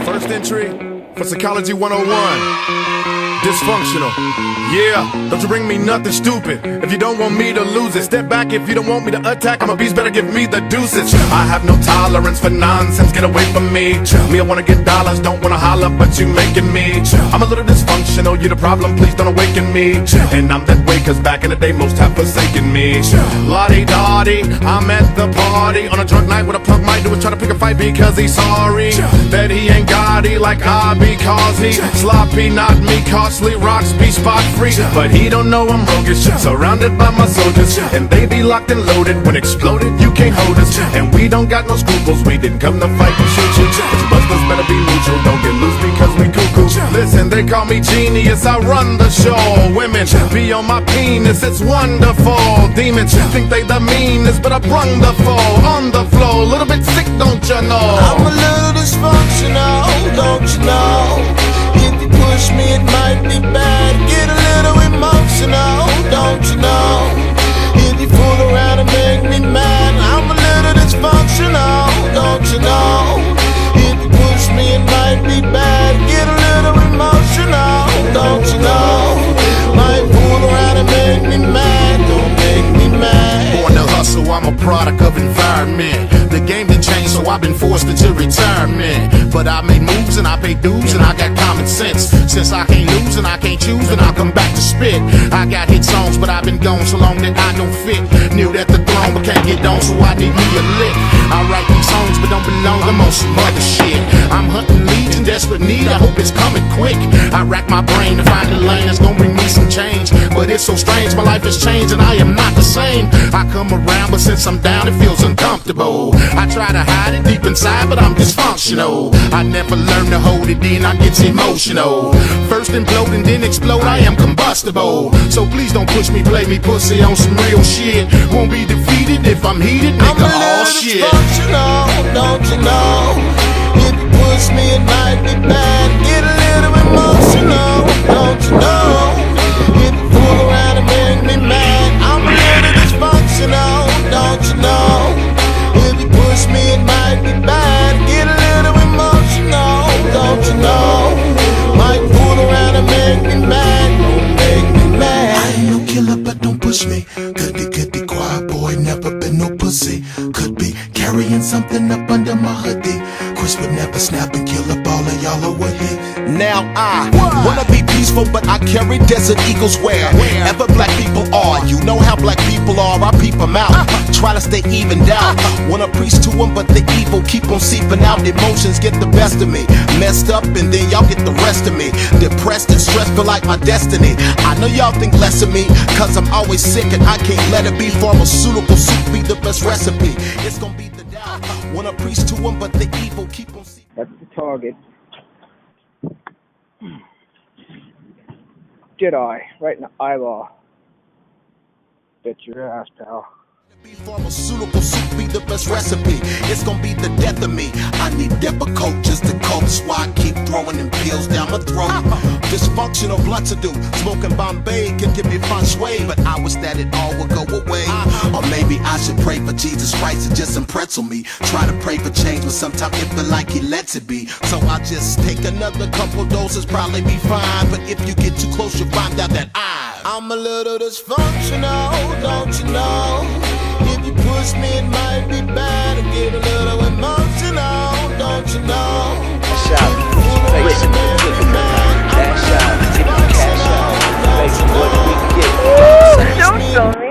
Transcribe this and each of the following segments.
First entry for Psychology 101. Dysfunctional. Yeah, don't you bring me nothing stupid. If you don't want me to lose it, step back. If you don't want me to attack, I'm a beast, better give me the deuces. I have no tolerance for nonsense, get away from me. Me, I wanna get dollars, don't wanna holler, but you making me. I'm a little dysfunctional, you the problem, please don't awaken me. And I'm that way, cause back in the day, most have forsaken me. La-di-da-di, I'm at the party on a drunk night. What a punk might do is try to pick a fight because he's sorry that he ain't Gotti like I be, cause he sloppy, not me, costly, rocks be spot free. But he don't know I'm roguish, surrounded by my soldiers, and they be locked and loaded. When exploded, you can't hold us, and we don't got no scruples. We didn't come to fight and shoot you. Busters better be neutral, don't get loose because we cuckoo. Listen, they call me genius, I run the show. Women be on my penis, it's wonderful. Demons think they the meanest, but I brung the foe on the floor. Little bit sick, don't you know? I'm a little dysfunctional, don't you know? If you push me, it might be bad. Get a little emotional, don't you know? If you fool around and make me mad, I'm a little dysfunctional, don't you know? If you push me, it might be bad. Get a little emotional, don't you know? Might fool around and make me mad, don't make me mad. Born to hustle, I'm a product of environment. The game done changed, so I've been forced into retirement. But I made moves and I pay dues and I got common sense. Since I can't lose and I can't choose, then I'll come back to spit. I got hit songs, but I've been gone so long that I don't fit. Knew that the throne, but can't get on, so I need me a lick. I write these songs, but don't belong, I'm on some other shit. I'm hunting leads in desperate need, I hope it's coming quick. I rack my brain to find a lane that's gonna bring me some change. But it's so strange, my life has changed and I am not the same. I come around, but since I'm down, it feels uncomfortable. I try to hide it deep inside, but I'm dysfunctional. I never learn to hold it in, I get emotional. First implode and then explode, I am combustible. So please don't push me, play me pussy on some real shit. Won't be defeated if I'm heated, nigga, all shit. I'm a little dysfunctional, don't you know? If you push me, it might be bad. Get a little emotional, don't you know? If you fool around and make me mad, I'm a little dysfunctional, don't you know? If you push me, it might be bad. Get a little emotional, don't you know? Might fool around and make me mad, don't make me mad. I ain't no killer, but don't push me. Goody, quiet boy, never been no pussy. Could be carrying something up under my hoodie. Chris would never snap and kill up all of y'all, or would he? Now I wanna be peaceful, but I carry Desert Eagles wherever black people are. You know how black people are, I peep them out. Try to stay evened out. Wanna preach to them, but the evil keep on seeping out. Emotions get the best of me. Messed up, and then y'all get the rest of me. Depressed and stressed, feel like my destiny. I know y'all think less of me, cause I'm always sick and I can't let it be. Pharmaceutical soup be the best recipe. It's gonna be the doubt. Wanna preach to them, but the evil keep on seeping. That's the target. Jedi, right in the eyeball. Bet your ass, pal. Pharmaceutical soup be the best recipe. It's gonna be the death of me. I need Depakote just to cope. That's why I keep throwing them pills down my throat. Dysfunctional blunt to do. Smoking Bombay can give me fun sway, but I wish that it all would go away. Or maybe I should pray for Jesus Christ and just pretzel me. Try to pray for change, but sometimes it feel like he lets it be. So I just take another couple doses, probably be fine. But if you get too close, you'll find out that I'm a little dysfunctional, don't you know? If you push me, it might be bad. I get a little emotional, don't you know? Shout, face in the clip, that shot, tip the cash out, baby, what do we get? Don't show me.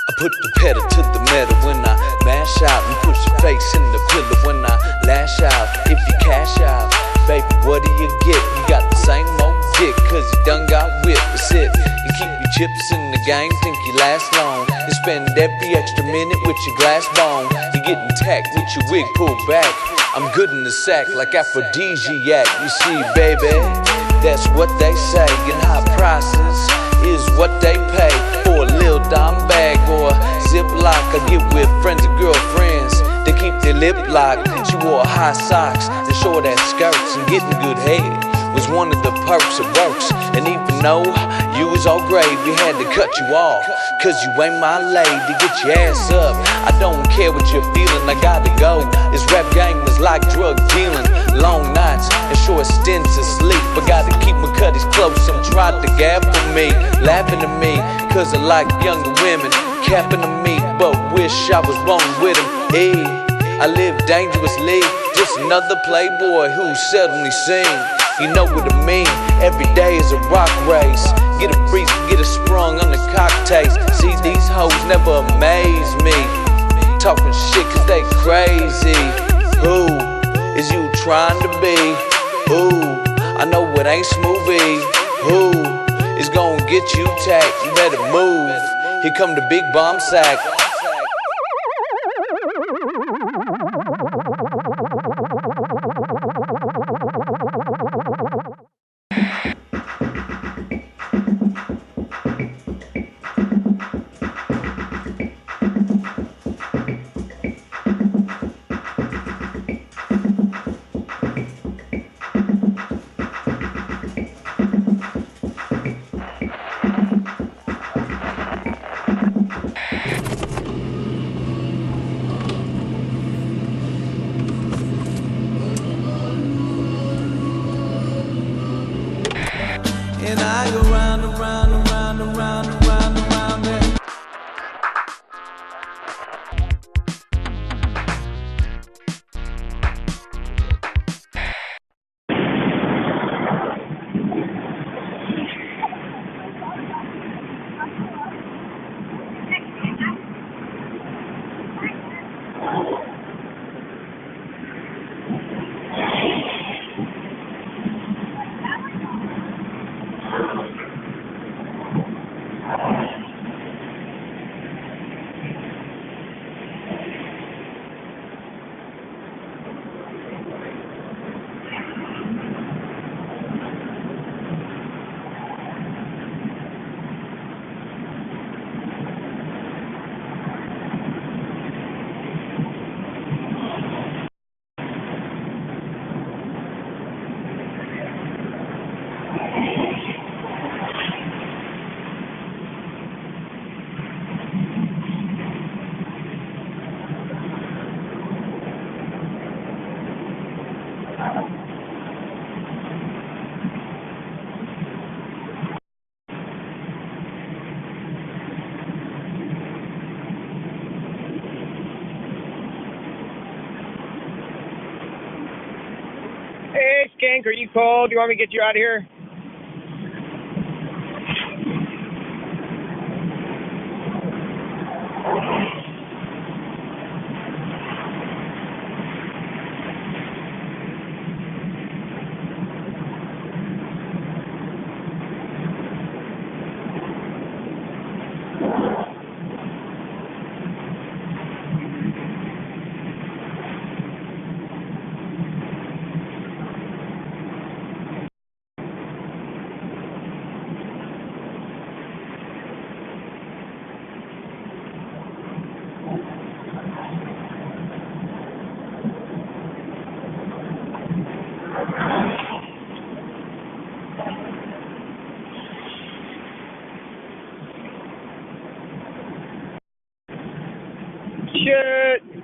I put the pedal to the metal when I mash out and push your face in the pillow when I lash out. If you cash out, baby, what do you get? You got the same old dick, cause you done got whipped. That's it. You keep your chips in the game, think you last long. You spend every extra minute with your glass bone. You getting tacked with your wig pulled back. I'm good in the sack like aphrodisiac. You see, baby, that's what they say. And high prices is what they pay for a little dime bag or Ziploc. I get with friends and girlfriends lip lock. She wore high socks and short ass skirts, and getting good head was one of the perks of works. And even though you was all great, we had to cut you off, cause you ain't my lady. Get your ass up, I don't care what you're feeling, I gotta go. This rap game is like drug dealing, long nights and short stints of sleep. I gotta keep my cutties close, some tried to gap for me, laughing at me, cause I like younger women, capping to me, but wish I was rolling with them. I live dangerously, just another playboy who's seldomly seen. You know what I mean, every day is a rock race. Get a breeze, get a sprung on the cocktails. See, these hoes never amaze me, talking shit cause they crazy. Who is you trying to be? Ooh, I know it ain't smoothie. Who is gonna get you tagged? You better move, here come the big bomb sack. And I go round and round and round and round and round and round it. Hey, Skank, are you cold? Do you want me to get you out of here? Shit.